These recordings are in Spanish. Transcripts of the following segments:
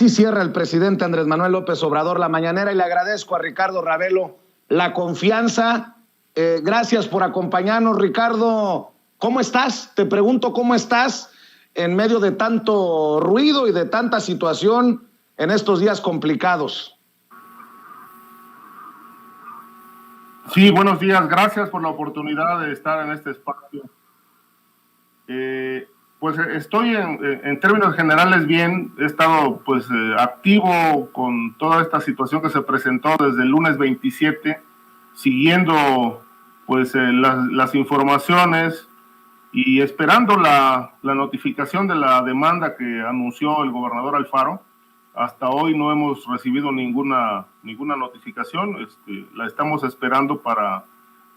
Así cierra el presidente Andrés Manuel López Obrador la mañanera y le agradezco a Ricardo Ravelo la confianza. Gracias por acompañarnos, Ricardo. ¿Cómo estás? Te pregunto cómo estás en medio de tanto ruido y de tanta situación en estos días complicados. Sí, buenos días. Gracias por la oportunidad de estar en este espacio. Pues estoy en términos generales bien. He estado pues activo con toda esta situación que se presentó desde el lunes 27, siguiendo pues las informaciones y esperando la notificación de la demanda que anunció el gobernador Alfaro. Hasta hoy no hemos recibido ninguna notificación. La estamos esperando para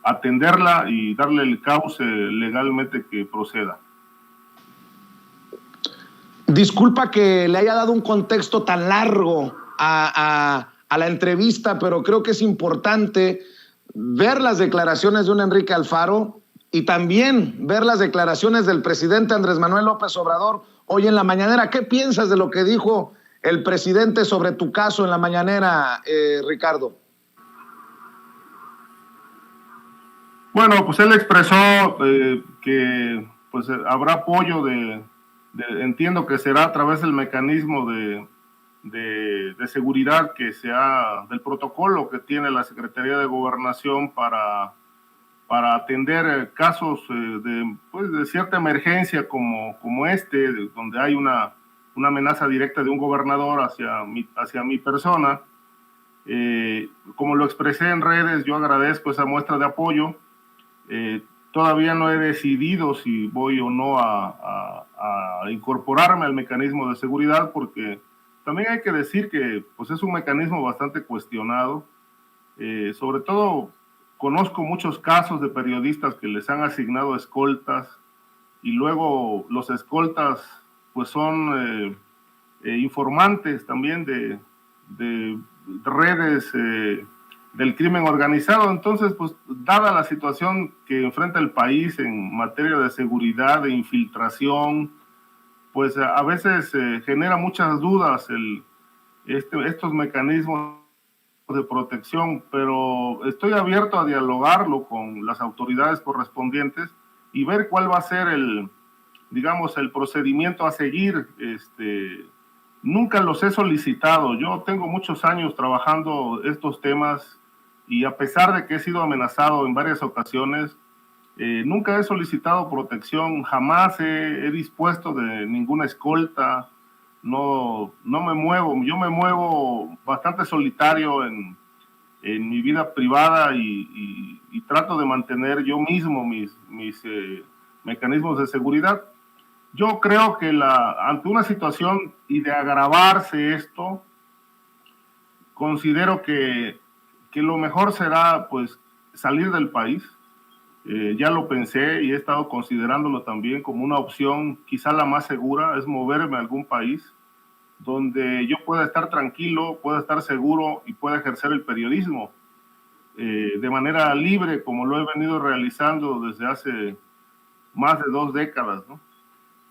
atenderla y darle el cauce legalmente que proceda. Disculpa que le haya dado un contexto tan largo a la entrevista, pero creo que es importante ver las declaraciones de un Enrique Alfaro y también ver las declaraciones del presidente Andrés Manuel López Obrador hoy en la mañanera. ¿Qué piensas de lo que dijo el presidente sobre tu caso en la mañanera, Ricardo? Bueno, pues él expresó que pues habrá apoyo entiendo que será a través del mecanismo de seguridad del protocolo que tiene la Secretaría de Gobernación para atender casos de cierta emergencia como donde hay una amenaza directa de un gobernador hacia mi persona. Como lo expresé en redes, yo agradezco esa muestra de apoyo. Todavía no he decidido si voy o no a incorporarme al mecanismo de seguridad, porque también hay que decir que pues es un mecanismo bastante cuestionado. Sobre todo conozco muchos casos de periodistas que les han asignado escoltas y luego los escoltas pues son informantes también de redes del crimen organizado. Entonces, pues, dada la situación que enfrenta el país en materia de seguridad, de infiltración, pues a veces genera muchas dudas estos mecanismos de protección, pero estoy abierto a dialogarlo con las autoridades correspondientes y ver cuál va a ser el procedimiento a seguir. Nunca los he solicitado. Yo tengo muchos años trabajando estos temas y a pesar de que he sido amenazado en varias ocasiones, nunca he solicitado protección, jamás he dispuesto de ninguna escolta, no me muevo, yo me muevo bastante solitario en mi vida privada y trato de mantener yo mismo mis mecanismos de seguridad. Yo creo que ante una situación y de agravarse esto, considero que lo mejor será pues salir del país. Ya lo pensé y he estado considerándolo también como una opción, quizá la más segura, es moverme a algún país donde yo pueda estar tranquilo, pueda estar seguro y pueda ejercer el periodismo de manera libre, como lo he venido realizando desde hace más de 2 décadas, ¿no?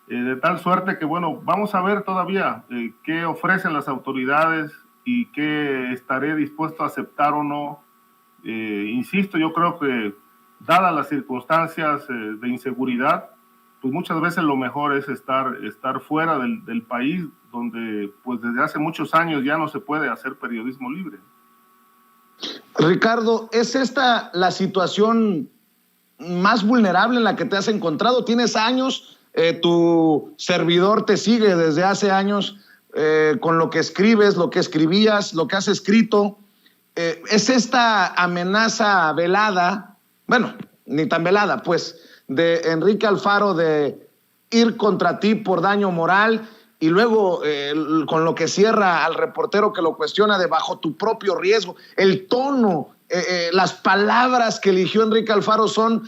De tal suerte que, bueno, vamos a ver todavía qué ofrecen las autoridades y qué estaré dispuesto a aceptar o no. Insisto, yo creo que dadas las circunstancias de inseguridad, pues muchas veces lo mejor es estar fuera del país, donde pues desde hace muchos años ya no se puede hacer periodismo libre. Ricardo, ¿es esta la situación más vulnerable en la que te has encontrado? Tienes años, tu servidor te sigue desde hace años con lo que escribes, lo que escribías, lo que has escrito. ¿Es esta amenaza velada, bueno, ni tan velada, pues, de Enrique Alfaro de ir contra ti por daño moral y luego con lo que cierra al reportero que lo cuestiona de bajo tu propio riesgo? El tono, las palabras que eligió Enrique Alfaro son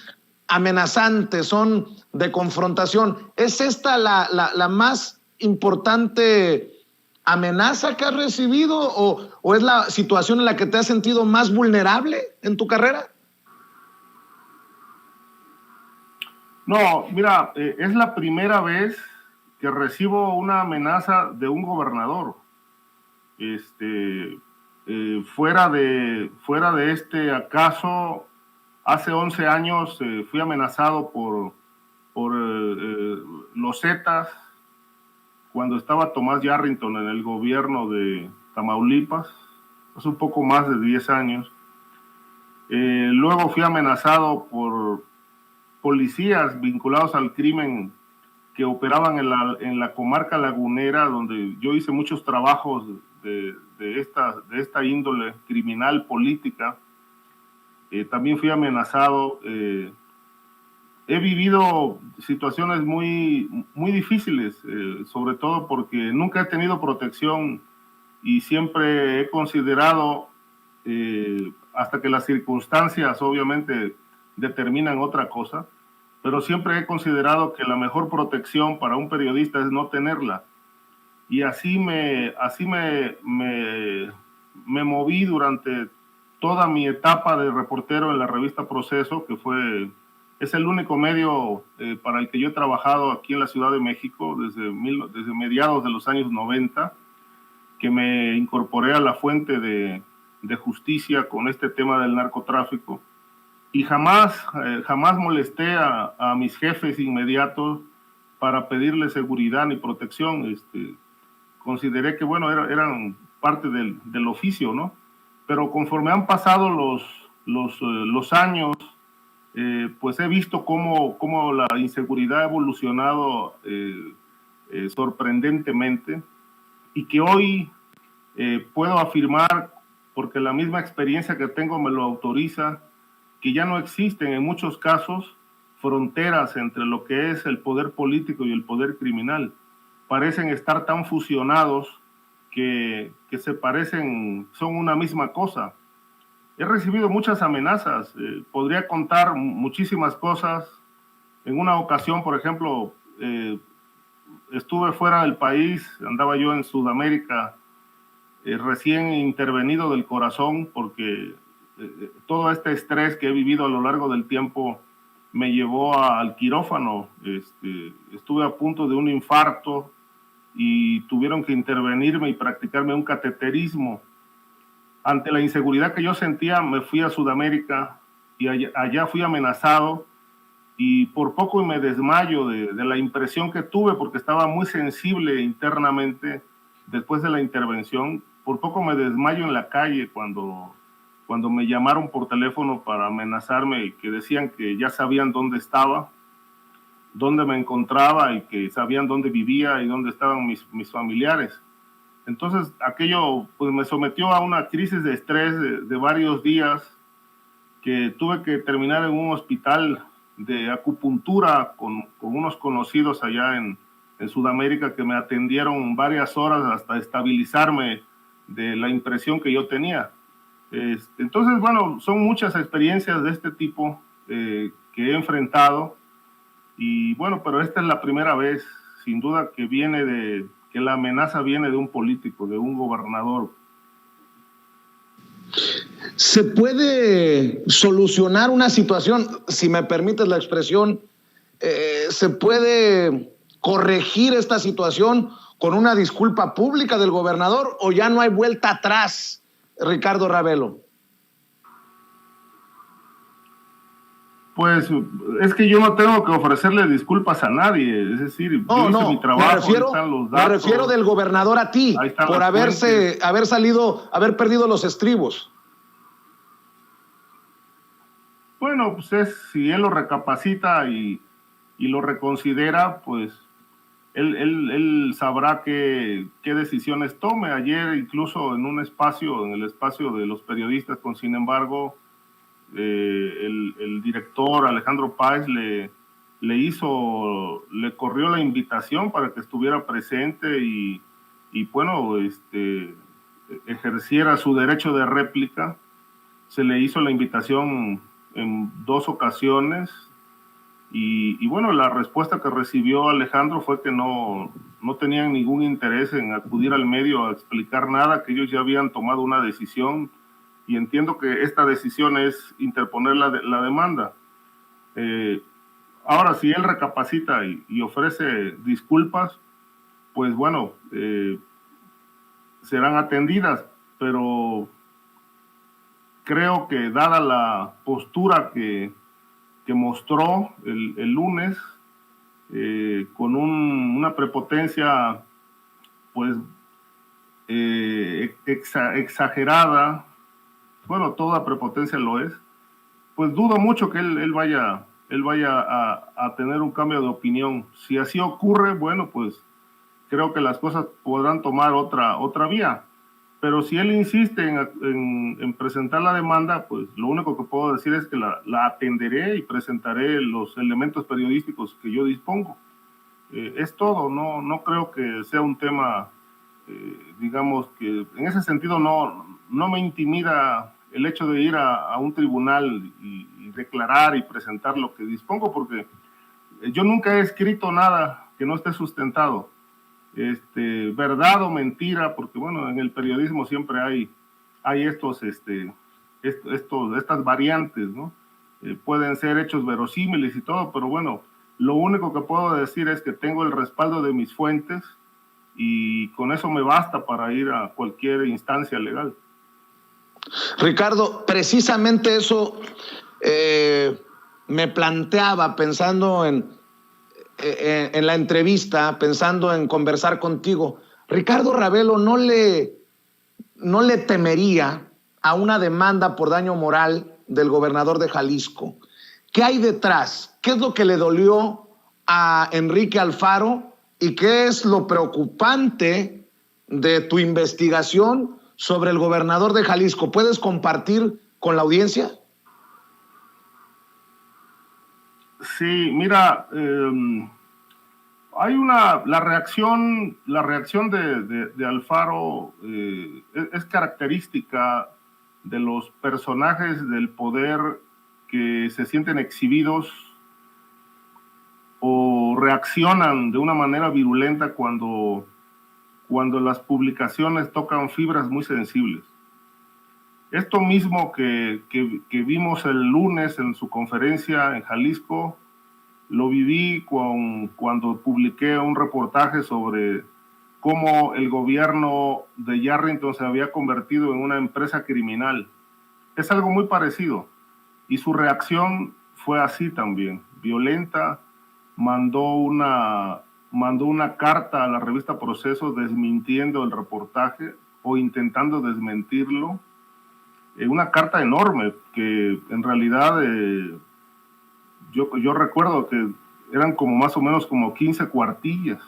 amenazantes, son de confrontación. ¿Es esta la más importante amenaza que has recibido o es la situación en la que te has sentido más vulnerable en tu carrera? No, mira, es la primera vez que recibo una amenaza de un gobernador. Fuera de este acaso, hace 11 años fui amenazado por los Zetas cuando estaba Tomás Yarrington en el gobierno de Tamaulipas, hace un poco más de 10 años. Luego fui amenazado por policías vinculados al crimen que operaban en la comarca lagunera, donde yo hice muchos trabajos de esta índole criminal política. También fui amenazado. He vivido situaciones muy, muy difíciles, sobre todo porque nunca he tenido protección y siempre he considerado, hasta que las circunstancias obviamente determinan otra cosa, pero siempre he considerado que la mejor protección para un periodista es no tenerla. Y así me moví durante toda mi etapa de reportero en la revista Proceso, que es el único medio para el que yo he trabajado aquí en la Ciudad de México desde mediados de los años 90, que me incorporé a la fuente de justicia con este tema del narcotráfico. Y jamás molesté a mis jefes inmediatos para pedirles seguridad ni protección. Consideré que, bueno, eran parte del oficio, ¿no? Pero conforme han pasado los años, pues he visto cómo la inseguridad ha evolucionado sorprendentemente, y que hoy puedo afirmar, porque la misma experiencia que tengo me lo autoriza, que ya no existen en muchos casos fronteras entre lo que es el poder político y el poder criminal. Parecen estar tan fusionados que se parecen, son una misma cosa. He recibido muchas amenazas, podría contar muchísimas cosas. En una ocasión, por ejemplo, estuve fuera del país, andaba yo en Sudamérica, recién intervenido del corazón, porque todo este estrés que he vivido a lo largo del tiempo me llevó al quirófano. Estuve a punto de un infarto y tuvieron que intervenirme y practicarme un cateterismo. Ante la inseguridad que yo sentía, me fui a Sudamérica y allá fui amenazado, y por poco me desmayo de la impresión que tuve, porque estaba muy sensible internamente después de la intervención. Por poco me desmayo en la calle cuando me llamaron por teléfono para amenazarme, y que decían que ya sabían dónde estaba, dónde me encontraba, y que sabían dónde vivía y dónde estaban mis familiares. Entonces aquello pues me sometió a una crisis de estrés de varios días, que tuve que terminar en un hospital de acupuntura con unos conocidos allá en Sudamérica, que me atendieron varias horas hasta estabilizarme de la impresión que yo tenía. Entonces, bueno, son muchas experiencias de este tipo que he enfrentado, y bueno, pero esta es la primera vez, sin duda, que la amenaza viene de un político, de un gobernador. ¿Se puede solucionar una situación, si me permites la expresión, se puede corregir esta situación con una disculpa pública del gobernador, o ya no hay vuelta atrás, Ricardo Ravelo? Pues es que yo no tengo que ofrecerle disculpas a nadie, es decir, yo hice mi trabajo, están los datos. Me refiero del gobernador a ti, por haber perdido los estribos. Bueno, pues si él lo recapacita y lo reconsidera, pues él sabrá qué decisiones tome. Ayer, incluso en el espacio de los periodistas, sin embargo, el director Alejandro Páez le corrió la invitación para que estuviera presente y bueno, ejerciera su derecho de réplica. Se le hizo la invitación en 2 ocasiones, y bueno, la respuesta que recibió Alejandro fue que no tenían ningún interés en acudir al medio a explicar nada, que ellos ya habían tomado una decisión, y entiendo que esta decisión es interponer la demanda. Ahora, si él recapacita y ofrece disculpas, pues bueno, serán atendidas, pero creo que dada la postura que mostró el lunes, con una prepotencia pues exagerada, bueno, toda prepotencia lo es, pues dudo mucho que él vaya a tener un cambio de opinión. Si así ocurre, bueno, pues creo que las cosas podrán tomar otra vía. Pero si él insiste en presentar la demanda, pues lo único que puedo decir es que la atenderé y presentaré los elementos periodísticos que yo dispongo. Es todo, no creo que sea un tema, digamos que en ese sentido no me intimida el hecho de ir a un tribunal y declarar y presentar lo que dispongo, porque yo nunca he escrito nada que no esté sustentado. Verdad o mentira, porque bueno, en el periodismo siempre hay estas variantes, ¿no? Pueden ser hechos verosímiles y todo, pero bueno, lo único que puedo decir es que tengo el respaldo de mis fuentes y con eso me basta para ir a cualquier instancia legal. Ricardo, precisamente eso me planteaba pensando en la entrevista, pensando en conversar contigo. Ricardo Ravelo no le temería a una demanda por daño moral del gobernador de Jalisco. ¿Qué hay detrás? ¿Qué es lo que le dolió a Enrique Alfaro y qué es lo preocupante de tu investigación sobre el gobernador de Jalisco? ¿Puedes compartir con la audiencia? Sí, mira, hay la reacción de Alfaro es característica de los personajes del poder que se sienten exhibidos o reaccionan de una manera virulenta cuando las publicaciones tocan fibras muy sensibles. Esto mismo que vimos el lunes en su conferencia en Jalisco, lo viví cuando publiqué un reportaje sobre cómo el gobierno de Yarrington se había convertido en una empresa criminal. Es algo muy parecido. Y su reacción fue así también, violenta. Mandó una carta a la revista Proceso desmintiendo el reportaje o intentando desmentirlo. Una carta enorme que en realidad yo recuerdo que eran como más o menos como 15 cuartillas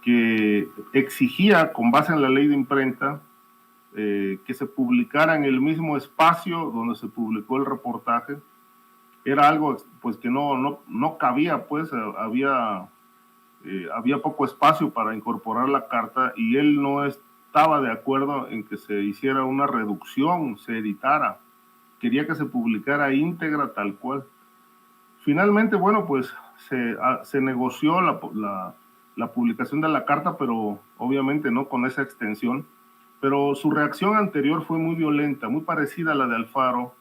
que exigía, con base en la ley de imprenta, que se publicara en el mismo espacio donde se publicó el reportaje. Era algo pues que no cabía, pues había poco espacio para incorporar la carta y él no estaba de acuerdo en que se hiciera una reducción, se editara. Quería que se publicara íntegra tal cual. Finalmente, bueno, pues se negoció la publicación de la carta, pero obviamente no con esa extensión. Pero su reacción anterior fue muy violenta, muy parecida a la de Alfaro.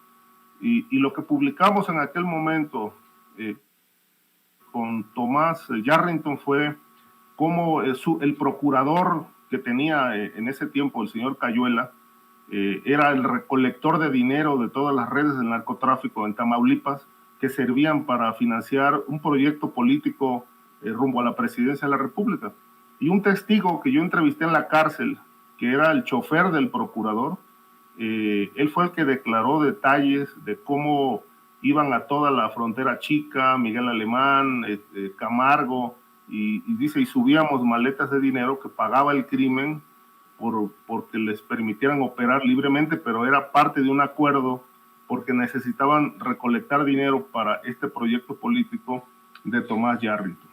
Y lo que publicamos en aquel momento con Tomás Yarrington fue cómo el procurador que tenía en ese tiempo, el señor Cayuela, era el recolector de dinero de todas las redes del narcotráfico en Tamaulipas que servían para financiar un proyecto político rumbo a la presidencia de la República. Y un testigo que yo entrevisté en la cárcel, que era el chofer del procurador, él fue el que declaró detalles de cómo iban a toda la frontera chica, Miguel Alemán, Camargo, y dice, y subíamos maletas de dinero que pagaba el crimen porque les permitieran operar libremente, pero era parte de un acuerdo porque necesitaban recolectar dinero para este proyecto político de Tomás Yarrington.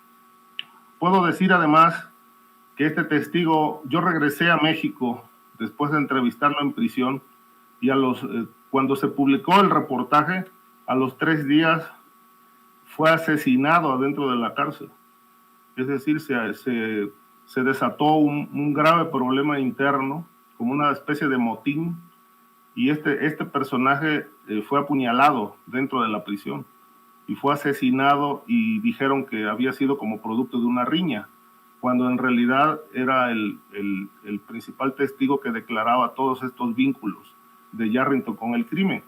Puedo decir además que este testigo, yo regresé a México después de entrevistarlo en prisión y cuando se publicó el reportaje, a los 3 días fue asesinado adentro de la cárcel. Es decir, se desató un grave problema interno, como una especie de motín, y este personaje fue apuñalado dentro de la prisión y fue asesinado y dijeron que había sido como producto de una riña. cuando en realidad era el principal testigo que declaraba todos estos vínculos de Yarrington con el crimen.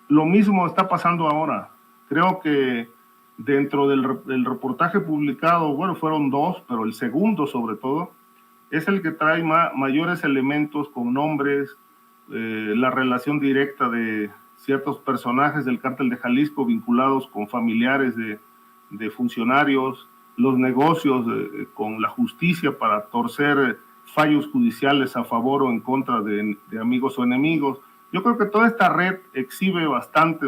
Lo mismo está pasando ahora. Creo que dentro del reportaje publicado, bueno, fueron dos, pero el segundo sobre todo, es el que trae mayores elementos con nombres, la relación directa de ciertos personajes del cártel de Jalisco vinculados con familiares de funcionarios, los negocios con la justicia para torcer fallos judiciales a favor o en contra de amigos o enemigos. Yo creo que toda esta red exhibe bastante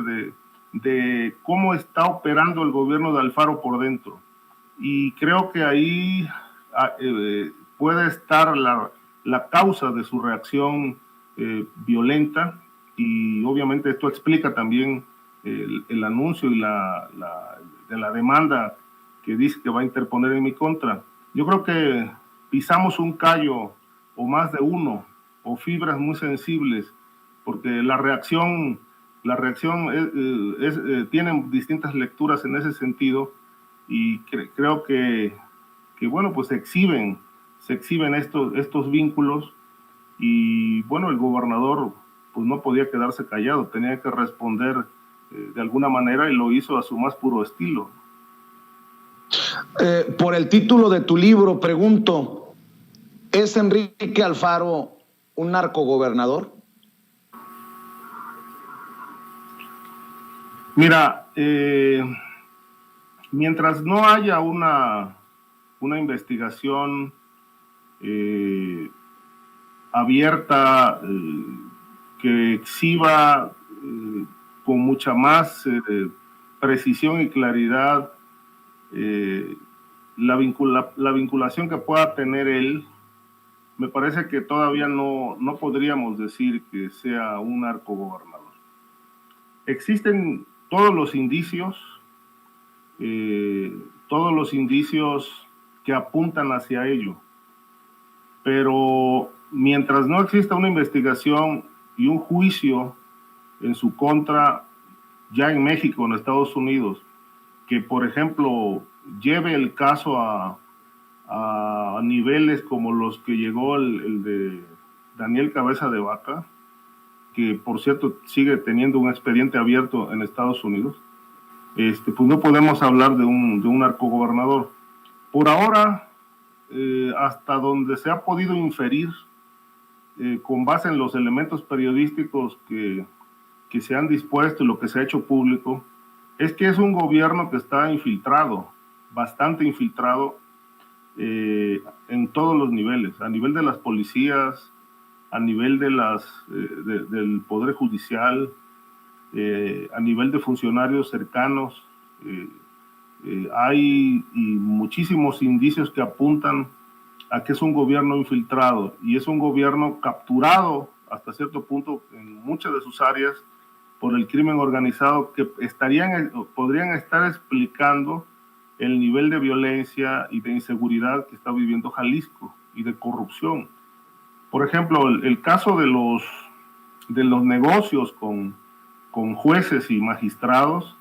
de cómo está operando el gobierno de Alfaro por dentro. Y creo que ahí puede estar la causa de su reacción violenta, y obviamente esto explica también el anuncio y de la demanda que dice que va a interponer en mi contra. Yo creo que pisamos un callo o más de uno, o fibras muy sensibles, porque la reacción tiene distintas lecturas en ese sentido, y creo que bueno, pues se exhiben estos vínculos, y bueno, el gobernador pues no podía quedarse callado, tenía que responder de alguna manera, y lo hizo a su más puro estilo. Por el título de tu libro, pregunto, ¿es Enrique Alfaro un narcogobernador? Mira, mientras no haya una investigación abierta, que exhiba con mucha más precisión y claridad la vinculación que pueda tener él, me parece que todavía no podríamos decir que sea un narcogobernador. Existen todos los indicios que apuntan hacia ello, pero mientras no exista una investigación y un juicio en su contra, ya en México, en Estados Unidos, que por ejemplo lleve el caso a niveles como los que llegó el de Daniel Cabeza de Vaca, que por cierto sigue teniendo un expediente abierto en Estados Unidos, pues no podemos hablar de un narcogobernador. Por ahora, hasta donde se ha podido inferir, con base en los elementos periodísticos que se han dispuesto y lo que se ha hecho público, es que es un gobierno que está infiltrado, bastante infiltrado, en todos los niveles, a nivel de las policías, a nivel de del Poder Judicial, a nivel de funcionarios cercanos. Hay muchísimos indicios que apuntan a que es un gobierno infiltrado, y es un gobierno capturado hasta cierto punto en muchas de sus áreas por el crimen organizado, que podrían estar explicando el nivel de violencia y de inseguridad que está viviendo Jalisco, y de corrupción. Por ejemplo, el caso de los negocios con jueces y magistrados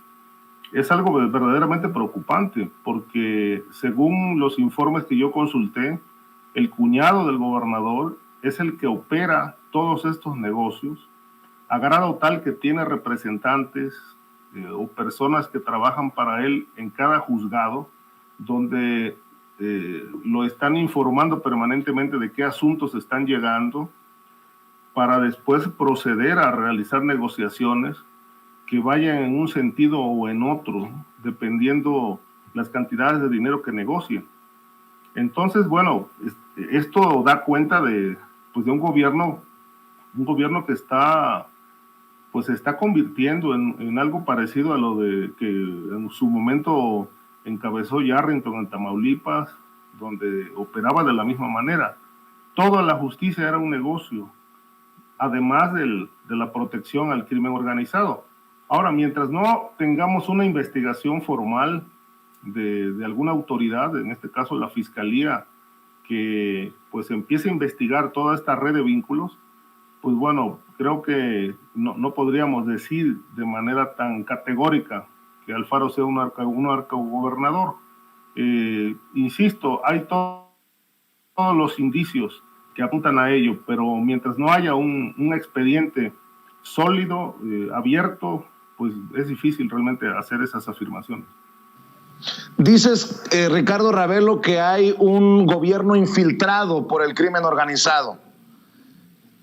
es algo verdaderamente preocupante, porque según los informes que yo consulté, el cuñado del gobernador es el que opera todos estos negocios, a grado tal que tiene representantes o personas que trabajan para él en cada juzgado, donde lo están informando permanentemente de qué asuntos están llegando, para después proceder a realizar negociaciones que vayan en un sentido o en otro, dependiendo las cantidades de dinero que negocien. Entonces, bueno, esto da cuenta de un gobierno que está convirtiendo en algo parecido a lo de que en su momento encabezó Yarrington en Tamaulipas, donde operaba de la misma manera. Toda la justicia era un negocio, además de la protección al crimen organizado. Ahora, mientras no tengamos una investigación formal de alguna autoridad, en este caso la Fiscalía, que pues empiece a investigar toda esta red de vínculos, pues bueno, creo que no podríamos decir de manera tan categórica que Alfaro sea un narcogobernador. Insisto, hay todo todos los indicios que apuntan a ello, pero mientras no haya un expediente sólido, abierto, pues es difícil realmente hacer esas afirmaciones. Dices, Ricardo Ravelo, que hay un gobierno infiltrado por el crimen organizado.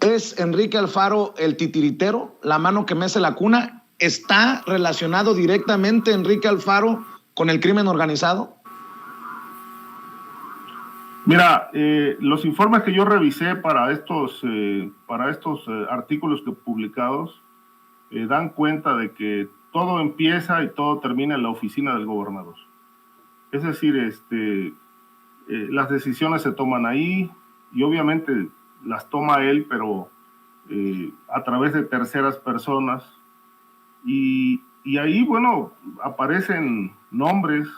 ¿Es Enrique Alfaro el titiritero, la mano que mece la cuna? ¿Está relacionado directamente Enrique Alfaro con el crimen organizado? Mira, los informes que yo revisé para estos artículos que publicados dan cuenta de que todo empieza y todo termina en la oficina del gobernador. Es decir, las decisiones se toman ahí y obviamente las toma él, pero a través de terceras personas. Y ahí, bueno, aparecen nombres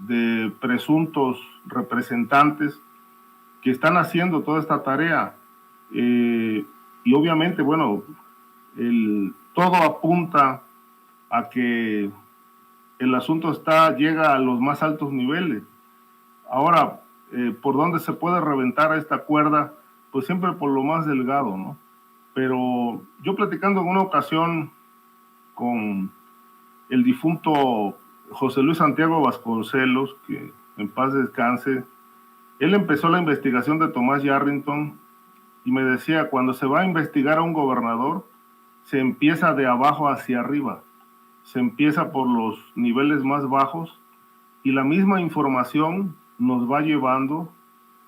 de presuntos representantes que están haciendo toda esta tarea. Y obviamente, bueno, todo apunta a que el asunto llega a los más altos niveles. Ahora, ¿por dónde se puede reventar esta cuerda? Pues siempre por lo más delgado, ¿no? Pero yo platicando en una ocasión con el difunto José Luis Santiago Vasconcelos, que en paz descanse, él empezó la investigación de Tomás Yarrington y me decía, cuando se va a investigar a un gobernador, se empieza de abajo hacia arriba, se empieza por los niveles más bajos y la misma información nos va llevando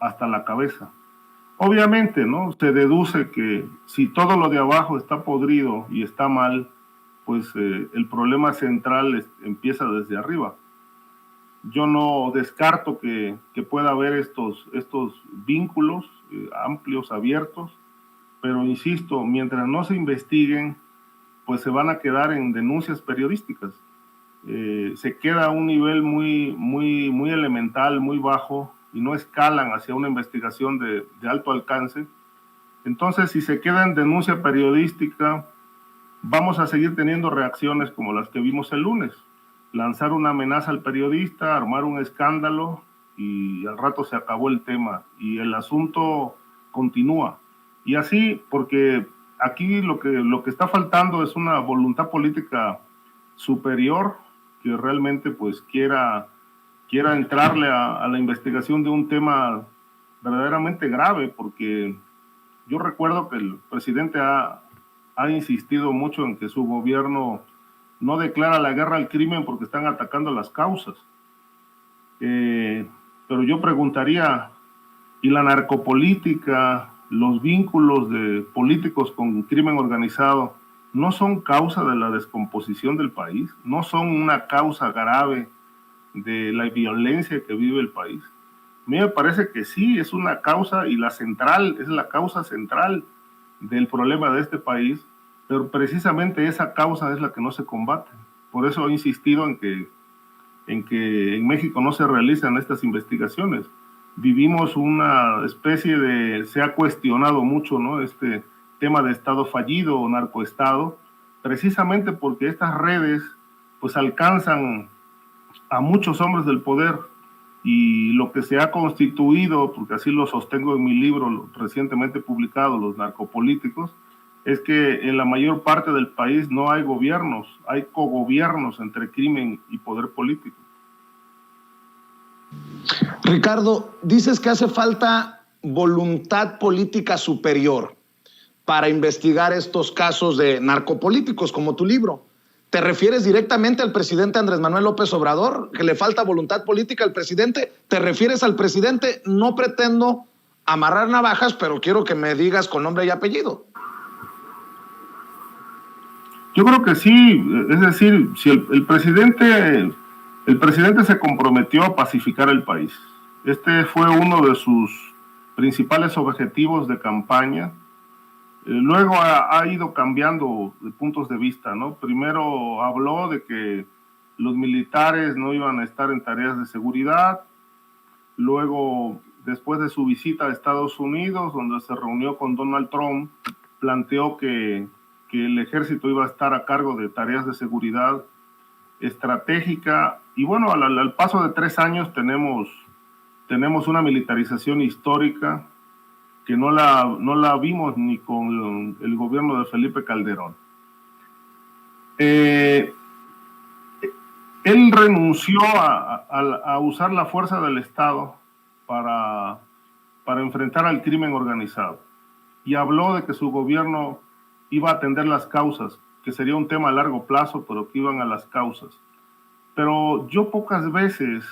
hasta la cabeza. Obviamente, ¿no? Se deduce que si todo lo de abajo está podrido y está mal, pues el problema central empieza desde arriba. Yo no descarto que pueda haber estos vínculos amplios, abiertos, pero insisto, mientras no se investiguen, pues se van a quedar en denuncias periodísticas. Se queda a un nivel muy elemental, muy bajo, y no escalan hacia una investigación de alto alcance. Entonces, si se queda en denuncia periodística, vamos a seguir teniendo reacciones como las que vimos el lunes. Lanzar una amenaza al periodista, armar un escándalo y al rato se acabó el tema y el asunto continúa. Y así, porque aquí lo que está faltando es una voluntad política superior que realmente pues quiera entrarle a la investigación de un tema verdaderamente grave, porque yo recuerdo que el presidente ha insistido mucho en que su gobierno no declara la guerra al crimen porque están atacando las causas. Pero yo preguntaría, ¿y la narcopolítica, los vínculos de políticos con crimen organizado, no son causa de la descomposición del país? ¿No son una causa grave de la violencia que vive el país? A mí me parece que sí, es una causa y es la causa central del problema de este país, pero precisamente esa causa es la que no se combate. Por eso he insistido en que en México no se realizan estas investigaciones. Vivimos una especie se ha cuestionado mucho, ¿no?, este tema de Estado fallido o narcoestado, precisamente porque estas redes pues alcanzan a muchos hombres del poder, y lo que se ha constituido, porque así lo sostengo en mi libro recientemente publicado, Los narcopolíticos, es que en la mayor parte del país no hay gobiernos, hay cogobiernos entre crimen y poder político. Ricardo, dices que hace falta voluntad política superior para investigar estos casos de narcopolíticos, como tu libro. ¿Te refieres directamente al presidente Andrés Manuel López Obrador, que le falta voluntad política al presidente? ¿Te refieres al presidente? No pretendo amarrar navajas, pero quiero que me digas con nombre y apellido. Yo creo que sí, es decir, si el presidente se comprometió a pacificar el país. Este fue uno de sus principales objetivos de campaña. Luego ha ido cambiando de puntos de vista, ¿no? Primero habló de que los militares no iban a estar en tareas de seguridad. Luego, después de su visita a Estados Unidos, donde se reunió con Donald Trump, planteó que el ejército iba a estar a cargo de tareas de seguridad estratégica. Y bueno, al paso de 3 años tenemos tenemos una militarización histórica que no la vimos ni con el gobierno de Felipe Calderón. Él renunció a usar la fuerza del Estado para enfrentar al crimen organizado y habló de que su gobierno iba a atender las causas, que sería un tema a largo plazo, pero que iban a las causas. Pero yo pocas veces,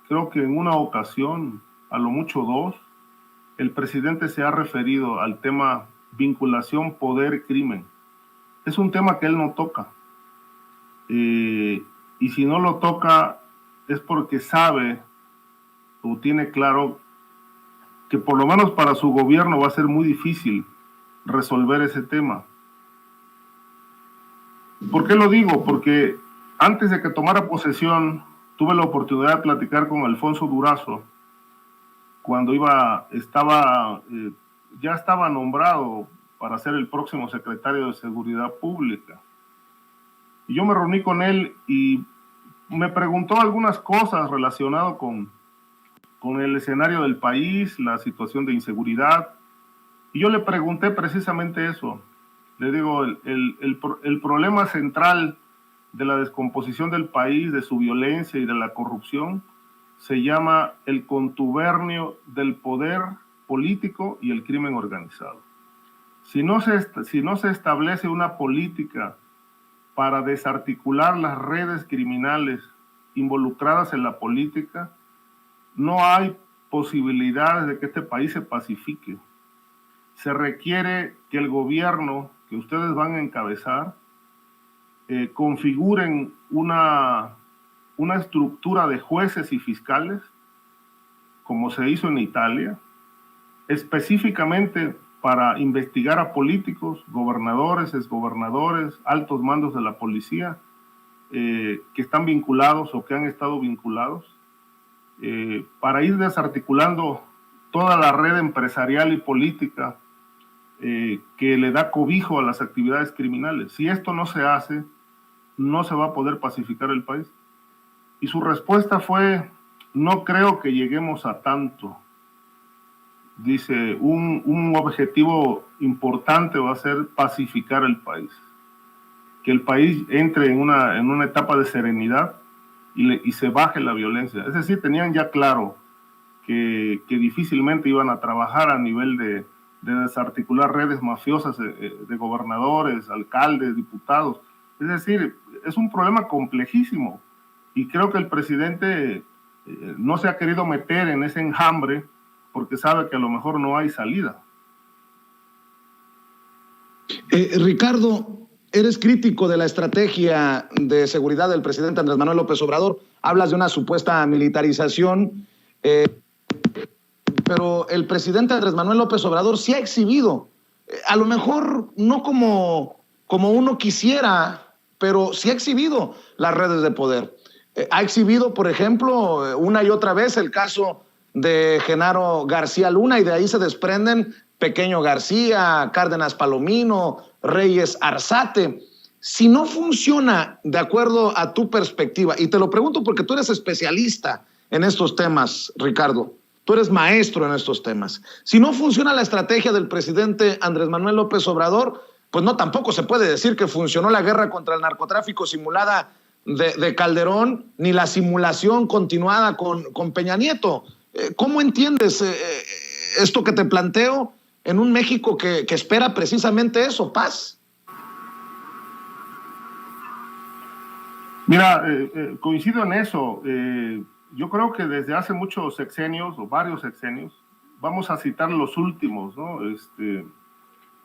creo que en una ocasión, a lo mucho dos, el presidente se ha referido al tema vinculación poder-crimen. Es un tema que él no toca. Y si no lo toca es porque sabe o tiene claro que por lo menos para su gobierno va a ser muy difícil resolver ese tema. ¿Por qué lo digo? Porque antes de que tomara posesión tuve la oportunidad de platicar con Alfonso Durazo cuando ya estaba nombrado para ser el próximo secretario de Seguridad Pública. Y yo me reuní con él y me preguntó algunas cosas relacionadas con el escenario del país, la situación de inseguridad. Y yo le pregunté precisamente eso. Le digo, el problema central de la descomposición del país, de su violencia y de la corrupción, se llama el contubernio del poder político y el crimen organizado. Si no se establece una política para desarticular las redes criminales involucradas en la política, no hay posibilidades de que este país se pacifique. Se requiere que el gobierno que ustedes van a encabezar configuren una estructura de jueces y fiscales, como se hizo en Italia, específicamente para investigar a políticos, gobernadores, exgobernadores, altos mandos de la policía, que están vinculados o que han estado vinculados, para ir desarticulando toda la red empresarial y política que le da cobijo a las actividades criminales. Si esto no se hace, no se va a poder pacificar el país. Y su respuesta fue: no creo que lleguemos a tanto. Dice, un objetivo importante va a ser pacificar el país. Que el país entre en una etapa de serenidad y se baje la violencia. Es decir, tenían ya claro que difícilmente iban a trabajar a nivel de desarticular redes mafiosas de gobernadores, alcaldes, diputados. Es decir, es un problema complejísimo. Y creo que el presidente no se ha querido meter en ese enjambre porque sabe que a lo mejor no hay salida. Ricardo, eres crítico de la estrategia de seguridad del presidente Andrés Manuel López Obrador. Hablas de una supuesta militarización, pero el presidente Andrés Manuel López Obrador sí ha exhibido, a lo mejor no como uno quisiera, pero sí ha exhibido las redes de poder. Ha exhibido, por ejemplo, una y otra vez el caso de Genaro García Luna, y de ahí se desprenden Pequeño García, Cárdenas Palomino, Reyes Arzate. Si no funciona de acuerdo a tu perspectiva, y te lo pregunto porque tú eres especialista en estos temas, Ricardo, tú eres maestro en estos temas. Si no funciona la estrategia del presidente Andrés Manuel López Obrador, pues no, tampoco se puede decir que funcionó la guerra contra el narcotráfico simulada de Calderón, ni la simulación continuada con Peña Nieto. ¿Cómo entiendes esto que te planteo en un México que espera precisamente eso, paz? Mira, coincido en eso. Yo creo que desde hace muchos sexenios, o varios sexenios, vamos a citar los últimos, ¿no?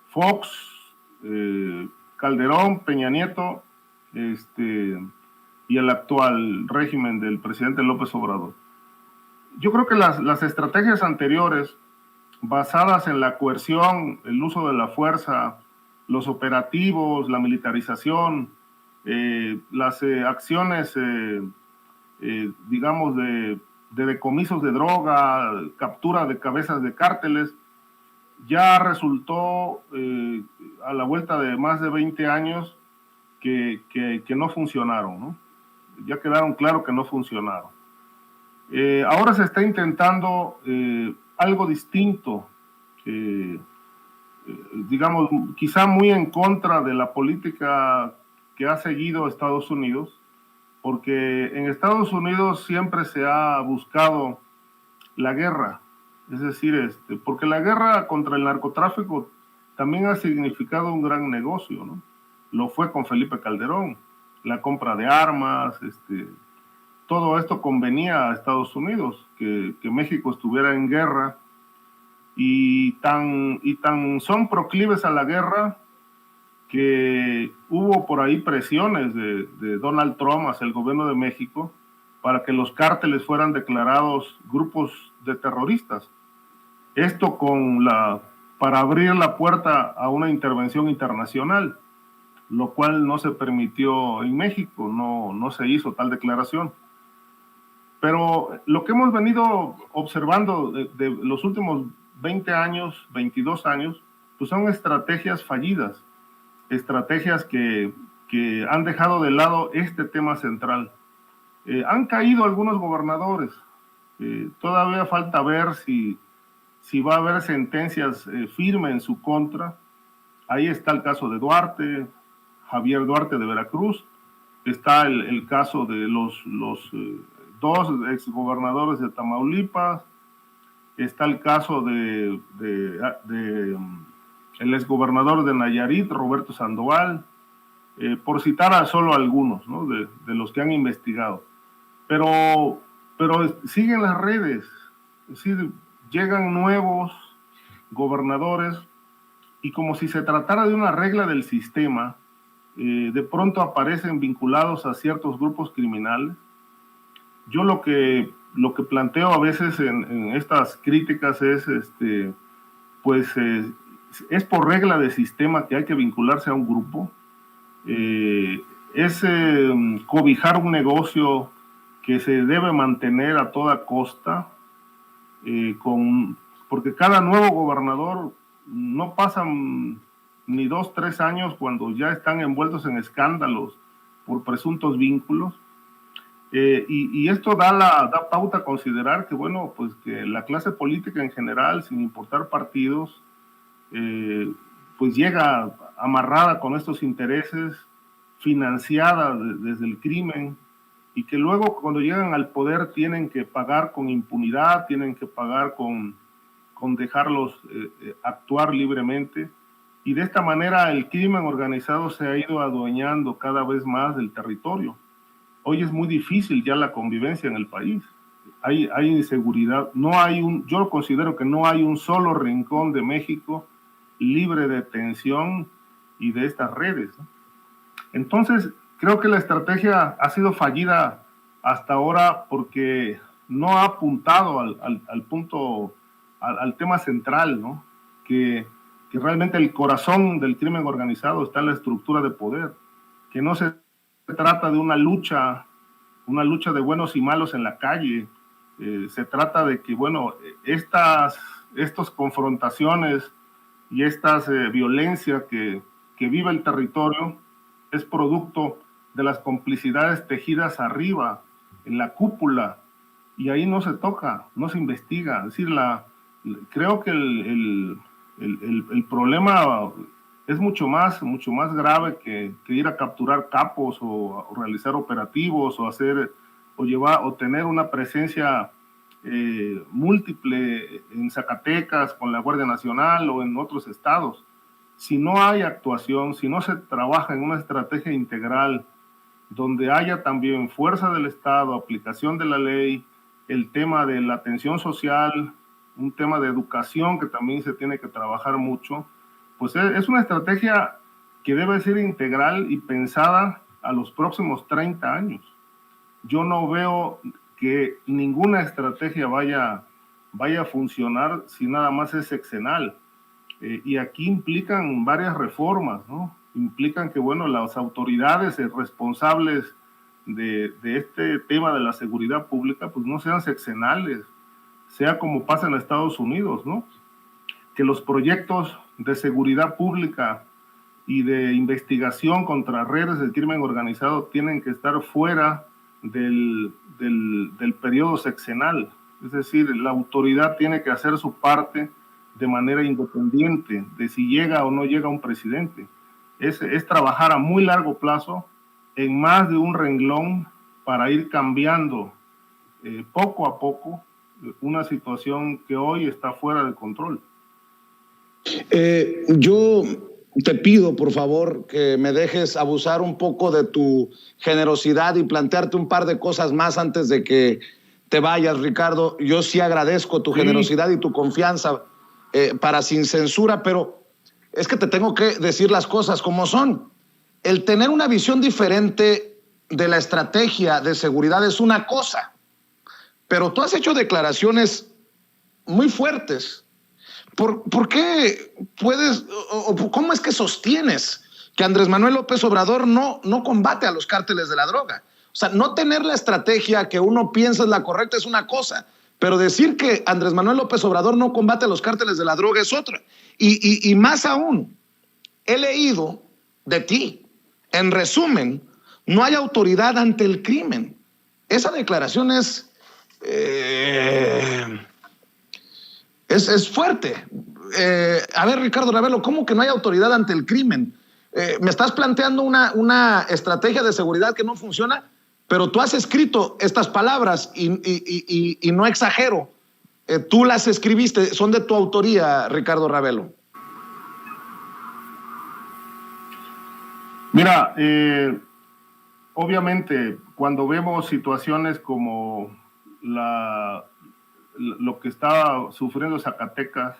Fox, Calderón, Peña Nieto, y el actual régimen del presidente López Obrador. Yo creo que las estrategias anteriores, basadas en la coerción, el uso de la fuerza, los operativos, la militarización, las acciones, digamos, de decomisos de droga, captura de cabezas de cárteles, ya resultó a la vuelta de más de 20 años que no funcionaron, ¿no? Ya quedaron claro que no funcionaron. Ahora se está intentando algo distinto, digamos, quizá muy en contra de la política que ha seguido Estados Unidos, porque en Estados Unidos siempre se ha buscado la guerra, es decir, porque la guerra contra el narcotráfico también ha significado un gran negocio, ¿no? Lo fue con Felipe Calderón, la compra de armas, todo esto convenía a Estados Unidos, que México estuviera en guerra, y tan son proclives a la guerra que hubo por ahí presiones de Donald Trump hacia el gobierno de México para que los cárteles fueran declarados grupos de terroristas. Esto para abrir la puerta a una intervención internacional, lo cual no se permitió en México, no se hizo tal declaración. Pero lo que hemos venido observando de los últimos 20 años, 22 años, pues son estrategias fallidas, estrategias que han dejado de lado este tema central. Han caído algunos gobernadores, todavía falta ver si va a haber sentencias firmes en su contra. Ahí está el caso de Duarte, Javier Duarte de Veracruz, está el caso de los dos exgobernadores de Tamaulipas, está el caso de el exgobernador de Nayarit, Roberto Sandoval, por citar a solo algunos, ¿no? de los que han investigado. Pero siguen las redes, es decir, llegan nuevos gobernadores y como si se tratara de una regla del sistema, de pronto aparecen vinculados a ciertos grupos criminales. Yo lo que planteo a veces en estas críticas es, es por regla de sistema que hay que vincularse a un grupo, es cobijar un negocio que se debe mantener a toda costa, porque cada nuevo gobernador no pasan ni 2, 3 años cuando ya están envueltos en escándalos por presuntos vínculos. Y esto da pauta a considerar que, bueno, pues que la clase política en general, sin importar partidos, pues llega amarrada con estos intereses, financiada desde el crimen, y que luego cuando llegan al poder tienen que pagar con impunidad, tienen que pagar con dejarlos actuar libremente. Y de esta manera el crimen organizado se ha ido adueñando cada vez más del territorio. Hoy es muy difícil ya la convivencia en el país. Hay inseguridad. Yo considero que no hay un solo rincón de México libre de tensión y de estas redes, ¿no? Entonces, creo que la estrategia ha sido fallida hasta ahora porque no ha apuntado al punto, al tema central, ¿no? Que realmente el corazón del crimen organizado está en la estructura de poder, que no se trata de una lucha de buenos y malos en la calle. Se trata de que, bueno, estas confrontaciones y estas violencia que vive el territorio es producto de las complicidades tejidas arriba, en la cúpula, y ahí no se toca, no se investiga. Es decir, creo que el problema es mucho más grave que ir a capturar capos o realizar operativos o tener una presencia múltiple en Zacatecas con la Guardia Nacional o en otros estados. Si no hay actuación, si no se trabaja en una estrategia integral donde haya también fuerza del Estado, aplicación de la ley, el tema de la atención social, un tema de educación que también se tiene que trabajar mucho, pues es una estrategia que debe ser integral y pensada a los próximos 30 años. Yo no veo que ninguna estrategia vaya a funcionar si nada más es sexenal. Y aquí implican varias reformas, ¿no? Implican que, bueno, las autoridades responsables de este tema de la seguridad pública, pues no sean sexenales, sea como pasa en Estados Unidos, ¿no? Que los proyectos de seguridad pública y de investigación contra redes del crimen organizado tienen que estar fuera del periodo sexenal. Es decir, la autoridad tiene que hacer su parte de manera independiente de si llega o no llega un presidente. Es trabajar a muy largo plazo en más de un renglón para ir cambiando poco a poco una situación que hoy está fuera de control. Yo te pido, por favor, que me dejes abusar un poco de tu generosidad y plantearte un par de cosas más antes de que te vayas, Ricardo. Yo sí agradezco tu generosidad y tu confianza para sin censura, pero es que te tengo que decir las cosas como son. El tener una visión diferente de la estrategia de seguridad es una cosa, pero tú has hecho declaraciones muy fuertes. ¿Por qué puedes, o cómo es que sostienes que Andrés Manuel López Obrador no combate a los cárteles de la droga? O sea, no tener la estrategia que uno piensa es la correcta es una cosa, pero decir que Andrés Manuel López Obrador no combate a los cárteles de la droga es otra. Y más aún, he leído de ti, en resumen, no hay autoridad ante el crimen. Esa declaración es fuerte. A ver, Ricardo Ravelo, ¿cómo que no hay autoridad ante el crimen? Me estás planteando una estrategia de seguridad que no funciona, pero tú has escrito estas palabras y no exagero. Tú las escribiste, son de tu autoría, Ricardo Ravelo. Mira, obviamente, cuando vemos situaciones como lo que está sufriendo Zacatecas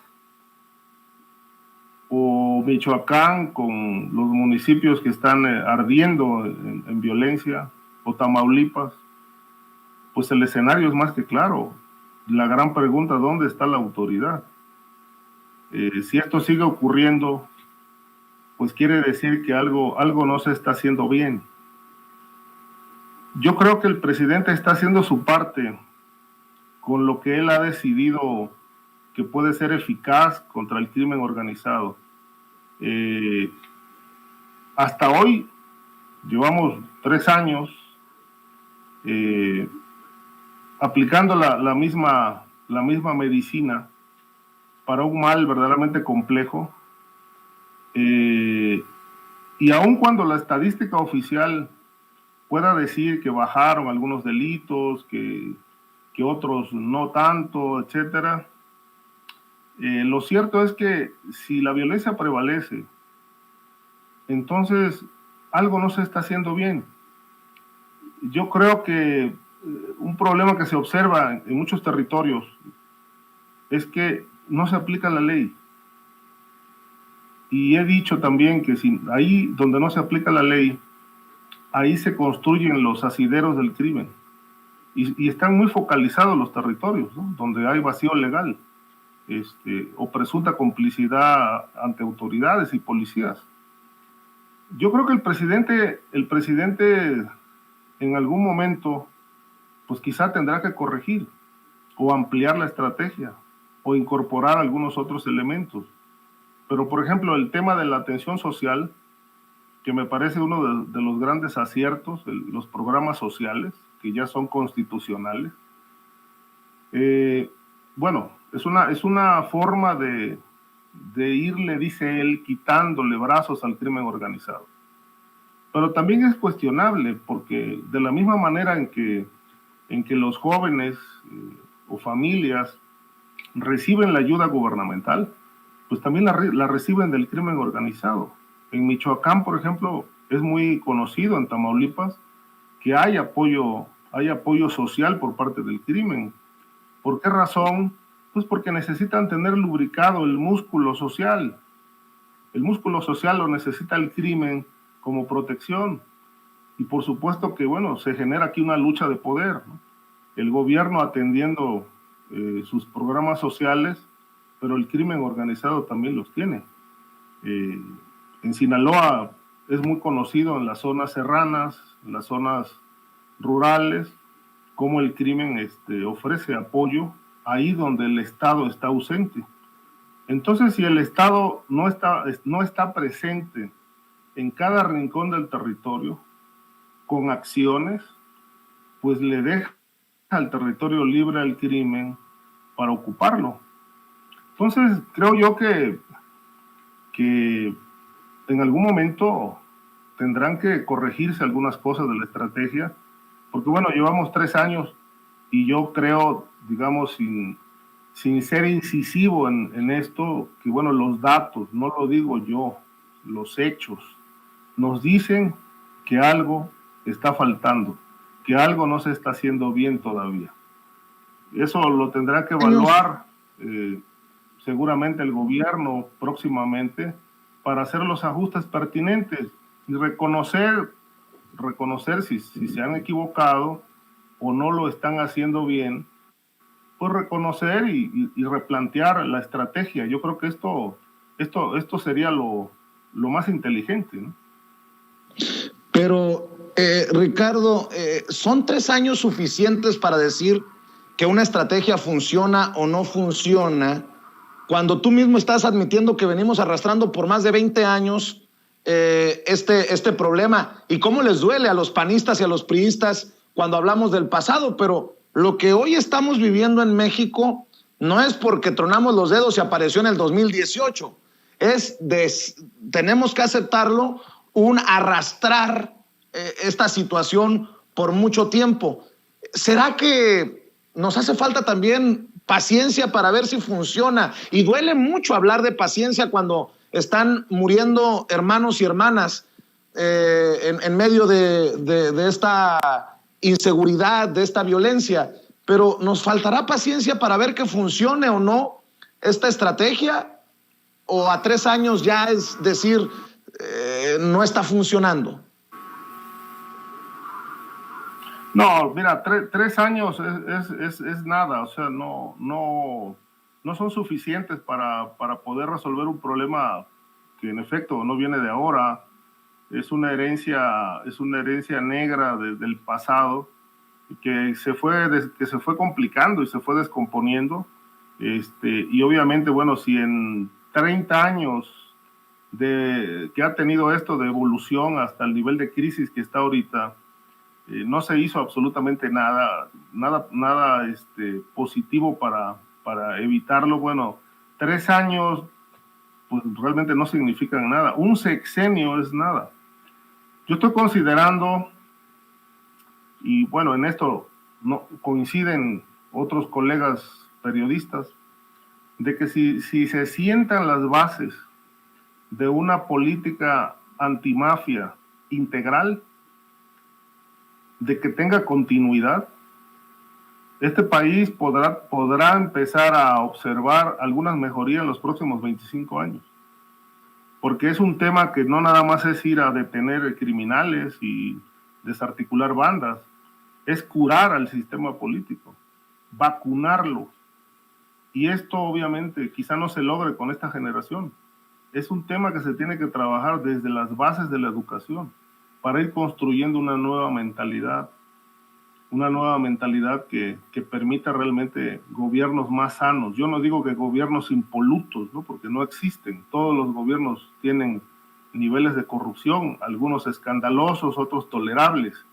o Michoacán con los municipios que están ardiendo en violencia, o Tamaulipas, pues el escenario es más que claro. La gran pregunta, ¿dónde está la autoridad? Si esto sigue ocurriendo, pues quiere decir que algo no se está haciendo bien. Yo creo que el presidente está haciendo su parte con lo que él ha decidido que puede ser eficaz contra el crimen organizado. Hasta hoy llevamos 3 años aplicando la misma medicina para un mal verdaderamente complejo, y aun cuando la estadística oficial pueda decir que bajaron algunos delitos, que otros no tanto, etcétera, lo cierto es que si la violencia prevalece, entonces algo no se está haciendo bien. Yo creo que un problema que se observa en muchos territorios es que no se aplica la ley. Y he dicho también que ahí donde no se aplica la ley, ahí se construyen los asideros del crimen. Y están muy focalizados los territorios, ¿no? Donde hay vacío legal, o presunta complicidad ante autoridades y policías. Yo creo que el presidente en algún momento, pues quizá tendrá que corregir o ampliar la estrategia o incorporar algunos otros elementos. Pero, por ejemplo, el tema de la atención social, que me parece uno de los grandes aciertos, los programas sociales, que ya son constitucionales. Bueno, es una forma de irle, dice él, quitándole brazos al crimen organizado. Pero también es cuestionable, porque de la misma manera en que los jóvenes o familias reciben la ayuda gubernamental, pues también la reciben del crimen organizado. En Michoacán, por ejemplo, es muy conocido, en Tamaulipas, que hay apoyo social por parte del crimen. ¿Por qué razón? Pues porque necesitan tener lubricado el músculo social. El músculo social lo necesita el crimen como protección. Y por supuesto que, bueno, se genera aquí una lucha de poder, ¿no? El gobierno atendiendo sus programas sociales, pero el crimen organizado también los tiene. En Sinaloa es muy conocido en las zonas serranas, en las zonas rurales, cómo el crimen ofrece apoyo ahí donde el Estado está ausente. Entonces, si el Estado no está presente en cada rincón del territorio con acciones, pues le deja el territorio libre al crimen para ocuparlo. Entonces, creo yo que en algún momento tendrán que corregirse algunas cosas de la estrategia, porque bueno, llevamos 3 años y yo creo, digamos, sin ser incisivo en esto, que bueno, los datos, no lo digo yo, los hechos, nos dicen que algo está faltando, que algo no se está haciendo bien todavía. Eso lo tendrá que evaluar seguramente el gobierno próximamente para hacer los ajustes pertinentes y reconocer si se han equivocado o no lo están haciendo bien, pues reconocer y replantear la estrategia. Yo creo que esto sería lo más inteligente, ¿no? Pero, Ricardo, ¿son 3 años suficientes para decir que una estrategia funciona o no funciona cuando tú mismo estás admitiendo que venimos arrastrando por más de 20 años este problema? ¿Y cómo les duele a los panistas y a los priistas cuando hablamos del pasado? Pero lo que hoy estamos viviendo en México no es porque tronamos los dedos y apareció en el 2018. Tenemos que aceptarlo, un arrastrar esta situación por mucho tiempo. ¿Será que nos hace falta también paciencia para ver si funciona? Y duele mucho hablar de paciencia cuando están muriendo hermanos y hermanas en medio de esta inseguridad, de esta violencia. Pero ¿nos faltará paciencia para ver que funcione o no esta estrategia? ¿O a 3 años ya es decir, no está funcionando? No, mira, 3 años es nada, o sea, no son suficientes para poder resolver un problema que en efecto no viene de ahora, es una herencia negra del pasado que se fue complicando y se fue descomponiendo, y obviamente, bueno, si en 30 años que ha tenido esto de evolución hasta el nivel de crisis que está ahorita, no se hizo absolutamente nada positivo para evitarlo. Bueno, 3 años pues realmente no significan nada. Un sexenio es nada. Yo estoy considerando, y bueno, en esto no coinciden otros colegas periodistas, de que si se sientan las bases de una política antimafia integral, de que tenga continuidad, este país podrá empezar a observar algunas mejorías en los próximos 25 años. Porque es un tema que no nada más es ir a detener criminales y desarticular bandas, es curar al sistema político, vacunarlo. Y esto obviamente quizá no se logre con esta generación. Es un tema que se tiene que trabajar desde las bases de la educación para ir construyendo una nueva mentalidad que permita realmente gobiernos más sanos. Yo no digo que gobiernos impolutos, ¿no? Porque no existen. Todos los gobiernos tienen niveles de corrupción, algunos escandalosos, otros tolerables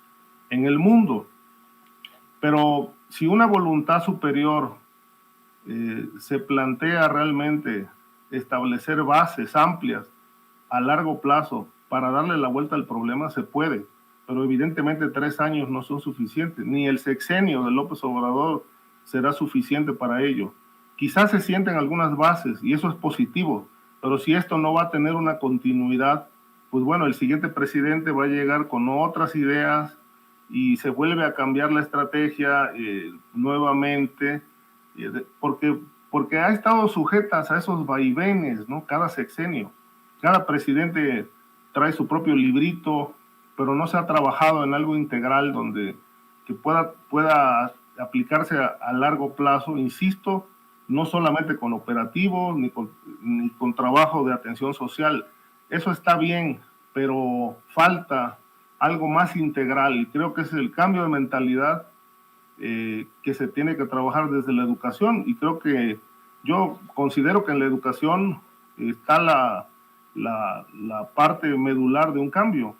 en el mundo. Pero si una voluntad superior se plantea realmente establecer bases amplias a largo plazo para darle la vuelta al problema, se puede, pero evidentemente 3 años no son suficientes, ni el sexenio de López Obrador será suficiente para ello. Quizás se sienten algunas bases y eso es positivo, pero si esto no va a tener una continuidad, pues bueno, el siguiente presidente va a llegar con otras ideas y se vuelve a cambiar la estrategia nuevamente, porque ha estado sujetas a esos vaivenes, ¿no? Cada sexenio, cada presidente trae su propio librito, pero no se ha trabajado en algo integral que pueda aplicarse a largo plazo, insisto, no solamente con operativos ni con trabajo de atención social. Eso está bien, pero falta algo más integral y creo que es el cambio de mentalidad que se tiene que trabajar desde la educación, y creo que yo considero que en la educación está la parte medular de un cambio.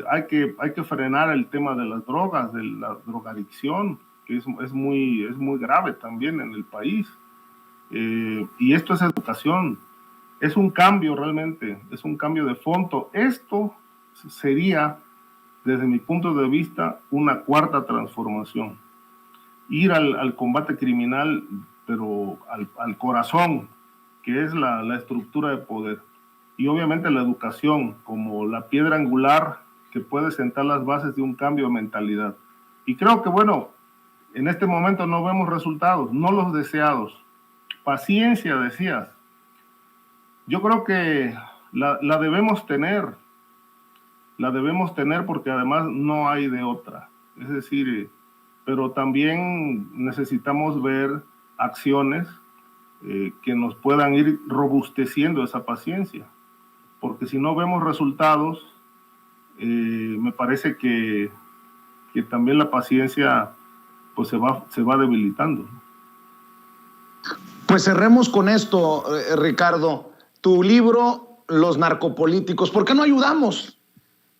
Hay que frenar el tema de las drogas, de la drogadicción, que es muy grave también en el país. Y esto es educación. Es un cambio realmente, es un cambio de fondo. Esto sería, desde mi punto de vista, una cuarta transformación. Ir al combate criminal, pero al corazón, que es la estructura de poder. Y obviamente la educación como la piedra angular que puede sentar las bases de un cambio de mentalidad. Y creo que, bueno, en este momento no vemos resultados, no los deseados. Paciencia, decías. Yo creo que la debemos tener porque además no hay de otra. Es decir, pero también necesitamos ver acciones que nos puedan ir robusteciendo esa paciencia. Porque si no vemos resultados, me parece que también la paciencia pues se va debilitando. Pues cerremos con esto, Ricardo. Tu libro, Los narcopolíticos, ¿por qué no ayudamos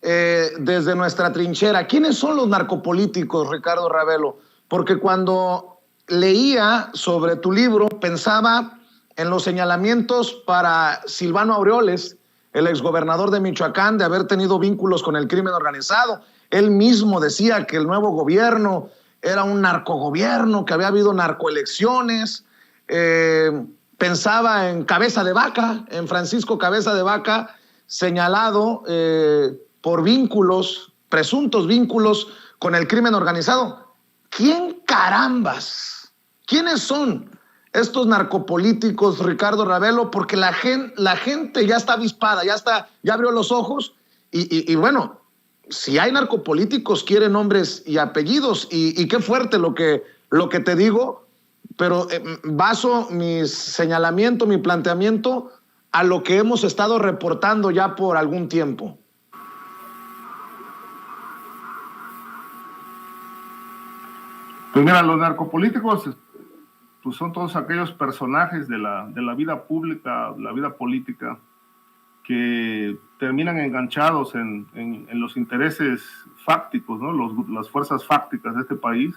desde nuestra trinchera? ¿Quiénes son los narcopolíticos, Ricardo Ravelo? Porque cuando leía sobre tu libro, pensaba en los señalamientos para Silvano Aureoles, el exgobernador de Michoacán, de haber tenido vínculos con el crimen organizado. Él mismo decía que el nuevo gobierno era un narcogobierno, que había habido narcoelecciones. Pensaba en Cabeza de Vaca, en Francisco Cabeza de Vaca, señalado por vínculos, presuntos vínculos con el crimen organizado. ¿Quién carambas? ¿Quiénes son estos narcopolíticos, Ricardo Ravelo? Porque la gente ya está avispada, ya abrió los ojos y bueno, si hay narcopolíticos, quieren nombres y apellidos y qué fuerte lo que te digo, pero baso mi señalamiento, mi planteamiento a lo que hemos estado reportando ya por algún tiempo. Pues mira, los narcopolíticos pues son todos aquellos personajes de la vida pública, la vida política, que terminan enganchados en los intereses fácticos, ¿no? Las fuerzas fácticas de este país.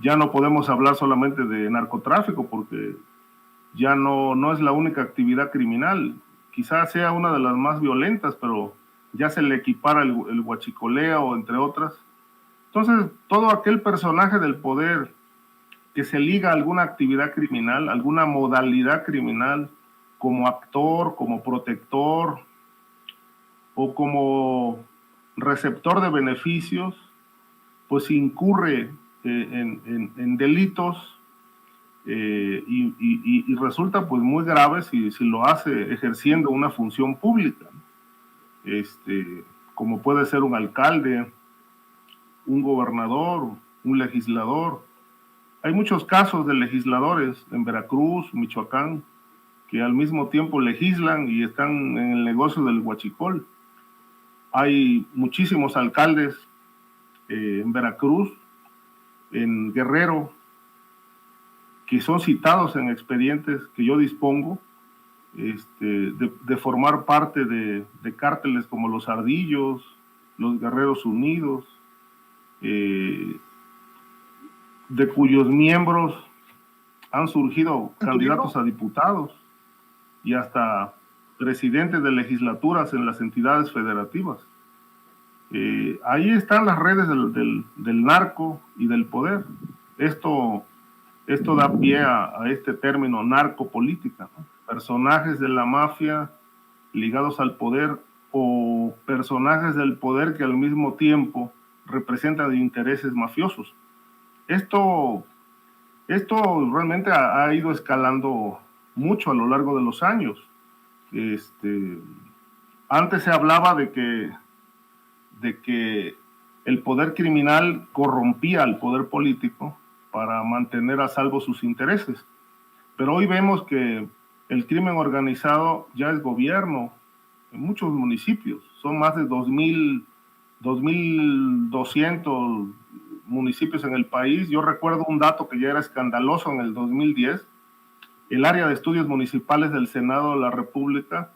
Ya no podemos hablar solamente de narcotráfico porque ya no es la única actividad criminal. Quizás sea una de las más violentas, pero ya se le equipara el huachicoleo, entre otras. Entonces, todo aquel personaje del poder que se liga a alguna actividad criminal, alguna modalidad criminal, como actor, como protector o como receptor de beneficios, pues incurre en delitos y resulta pues muy grave si lo hace ejerciendo una función pública, como puede ser un alcalde, un gobernador, un legislador. Hay muchos casos de legisladores en Veracruz, Michoacán, que al mismo tiempo legislan y están en el negocio del huachicol. Hay muchísimos alcaldes en Veracruz, en Guerrero, que son citados en expedientes que yo dispongo, de formar parte de cárteles como los Ardillos, los Guerreros Unidos, de cuyos miembros han surgido candidatos a diputados y hasta presidentes de legislaturas en las entidades federativas. Ahí están las redes del narco y del poder. Esto da pie a este término narcopolítica, ¿no? Personajes de la mafia ligados al poder o personajes del poder que al mismo tiempo representan intereses mafiosos. Esto realmente ha ido escalando mucho a lo largo de los años. Antes se hablaba de que el poder criminal corrompía al poder político para mantener a salvo sus intereses. Pero hoy vemos que el crimen organizado ya es gobierno en muchos municipios. Son más de 2.200 municipios en el país. Yo recuerdo un dato que ya era escandaloso en el 2010. El área de estudios municipales del Senado de la República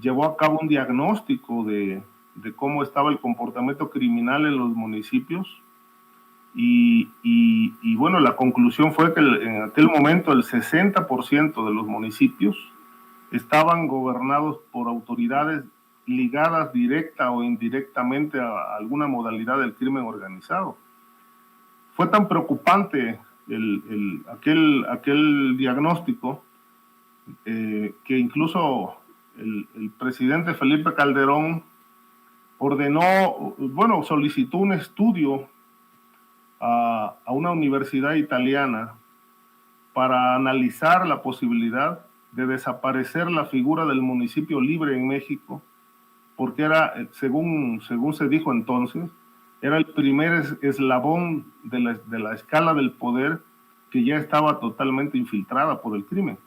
llevó a cabo un diagnóstico de de cómo estaba el comportamiento criminal en los municipios. Y bueno, la conclusión fue que en aquel momento el 60% de los municipios estaban gobernados por autoridades ligadas directa o indirectamente a alguna modalidad del crimen organizado. Fue tan preocupante aquel diagnóstico que incluso el presidente Felipe Calderón solicitó un estudio a una universidad italiana para analizar la posibilidad de desaparecer la figura del municipio libre en México, porque era, según se dijo entonces, era el primer eslabón de la escala del poder que ya estaba totalmente infiltrada por el crimen.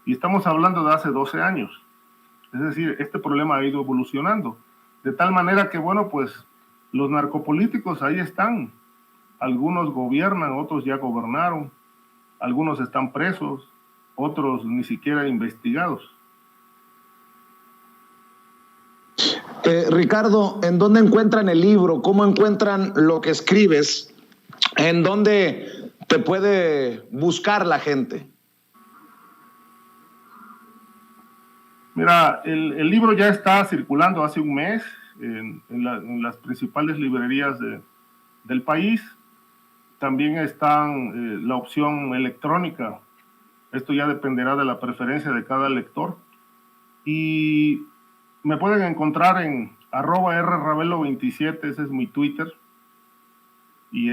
Y estamos hablando de hace 12 años. Es decir, este problema ha ido evolucionando, de tal manera que, bueno, pues los narcopolíticos ahí están. Algunos gobiernan, otros ya gobernaron, algunos están presos, otros ni siquiera investigados. Ricardo, ¿en dónde encuentran el libro? ¿Cómo encuentran lo que escribes? ¿En dónde te puede buscar la gente? Mira, el libro ya está circulando hace un mes en las principales librerías del país. También está la opción electrónica. Esto ya dependerá de la preferencia de cada lector. Y me pueden encontrar en @rravelo27, ese es mi Twitter. Y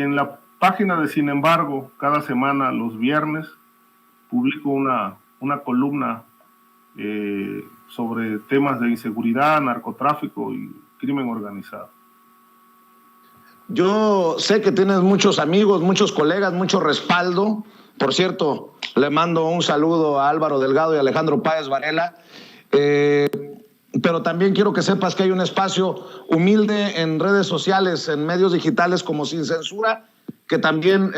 en la página de Sin Embargo, cada semana, los viernes, publico una columna sobre temas de inseguridad, narcotráfico y crimen organizado. Yo sé que tienes muchos amigos, muchos colegas, mucho respaldo. Por cierto, le mando un saludo a Álvaro Delgado y Alejandro Páez Varela. Pero también quiero que sepas que hay un espacio humilde en redes sociales, en medios digitales como Sin Censura, que también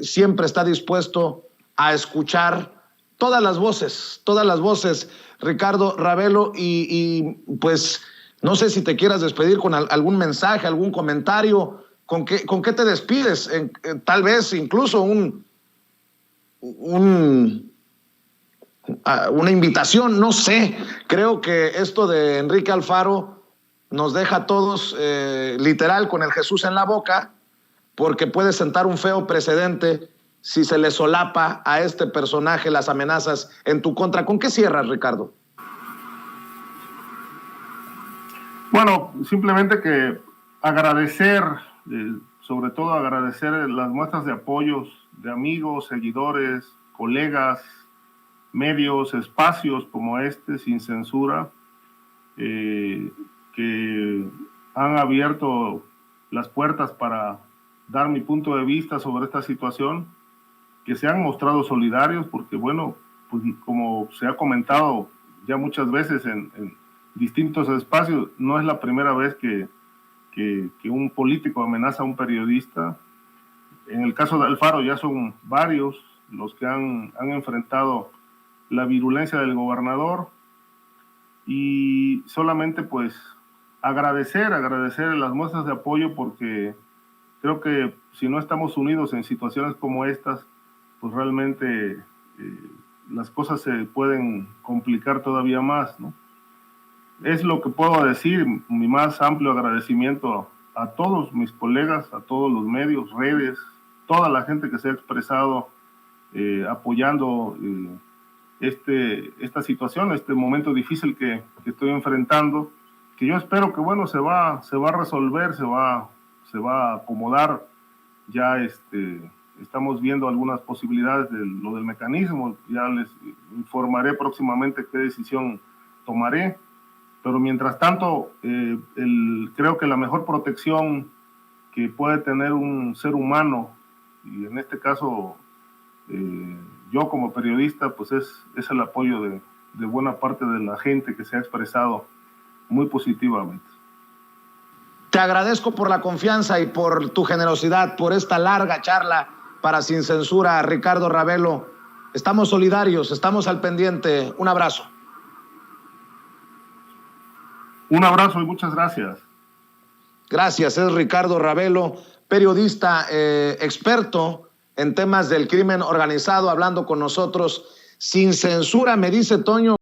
siempre está dispuesto a escuchar todas las voces, Ricardo Ravelo, y pues no sé si te quieras despedir con algún mensaje, algún comentario. ¿Con qué te despides? Tal vez incluso una invitación, no sé. Creo que esto de Enrique Alfaro nos deja a todos literal con el Jesús en la boca, porque puede sentar un feo precedente si se le solapa a este personaje las amenazas en tu contra. ¿Con qué cierras, Ricardo? Bueno, simplemente que agradecer, sobre todo agradecer las muestras de apoyos de amigos, seguidores, colegas, medios, espacios como este, Sin Censura, que han abierto las puertas para dar mi punto de vista sobre esta situación, que se han mostrado solidarios, porque bueno, pues como se ha comentado ya muchas veces en distintos espacios, no es la primera vez que un político amenaza a un periodista. En el caso de Alfaro ya son varios los que han enfrentado la virulencia del gobernador, y solamente pues agradecer las muestras de apoyo, porque creo que si no estamos unidos en situaciones como estas, pues realmente las cosas se pueden complicar todavía más, ¿no? Es lo que puedo decir, mi más amplio agradecimiento a todos mis colegas, a todos los medios, redes, toda la gente que se ha expresado apoyando esta situación, este momento difícil que estoy enfrentando, que yo espero que bueno, se va a resolver, se va a acomodar. Ya estamos viendo algunas posibilidades de lo del mecanismo, ya les informaré próximamente qué decisión tomaré. Pero mientras tanto, creo que la mejor protección que puede tener un ser humano, y en este caso yo como periodista, pues es el apoyo de buena parte de la gente que se ha expresado muy positivamente. Te agradezco por la confianza y por tu generosidad, por esta larga charla para Sin Censura, Ricardo Ravelo. Estamos solidarios, estamos al pendiente. Un abrazo. Un abrazo y muchas gracias. Gracias, es Ricardo Ravelo, periodista experto en temas del crimen organizado, hablando con nosotros sin censura, me dice Toño.